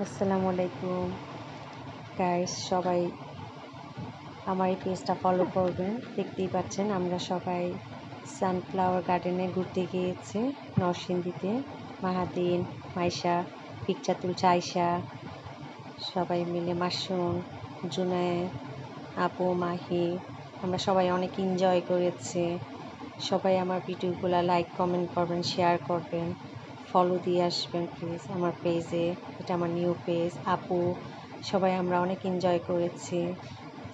আসসালামু আলাইকুম গাইস, সবাই আমার এই পেজটা ফলো করবেন। দেখতেই পাচ্ছেন আমরা সবাই সানফ্লাওয়ার গার্ডেনে ঘুরতে গিয়েছি নরসিংদীতে। মাহাদিন, মাইশা পিকচার তুলছে, আয়শা, সবাই মিলে, মাসুম, জুনায়েদ, আপু, মাহি, আমরা সবাই অনেক এনজয় করেছি। সবাই আমার ভিডিওগুলো লাইক কমেন্ট করবেন, শেয়ার করবেন, ফলো দিয়ে আসবেন প্লিজ আমার পেজে। এটা আমার নিউ পেজ। আপু, সবাই আমরা অনেক এনজয় করেছি।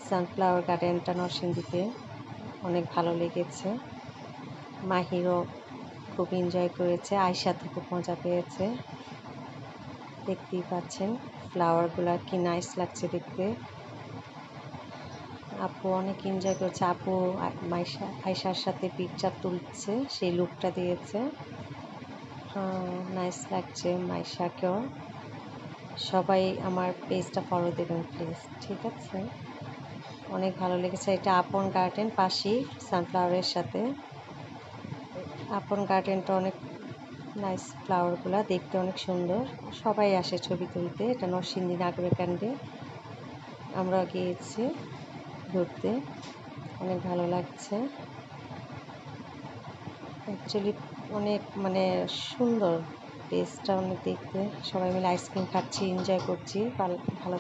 সানফ্লাওয়ার গার্ডেনটা নরসিংদীতে অনেক ভালো লেগেছে। মাহিরও খুব এনজয় করেছে, আয়শা তো খুব মজা পেয়েছে। দেখতেই পাচ্ছেন ফ্লাওয়ারগুলো কি নাইস লাগছে দেখতে। আপু অনেক এনজয় করছে। আপু আয়শার সাথে পিকচার তুলছে, সেই লুকটা দিয়েছে, নাইস লাগছে মাইশাকেও। সবাই আমার পেজটা ফলো দেবেন প্লিজ, ঠিক আছে? অনেক ভালো লেগেছে। এটা আপন গার্ডেন, পাশেই সানফ্লাওয়ারের সাথে। আপন গার্ডেনটা অনেক নাইস, ফ্লাওয়ারগুলো দেখতে অনেক সুন্দর। সবাই আসে ছবি তুলতে। এটা নরসিংদী নাগরিকান্ডে আমরা গিয়েছি ঘুরতে, অনেক ভালো লাগছে। অ্যাকচুয়ালি অনেক সুন্দর, পেজটা অনেক দেখতে। সবাই মিলে আইসক্রিম খাচ্ছি, এনজয় করছি, ভালো ভালো।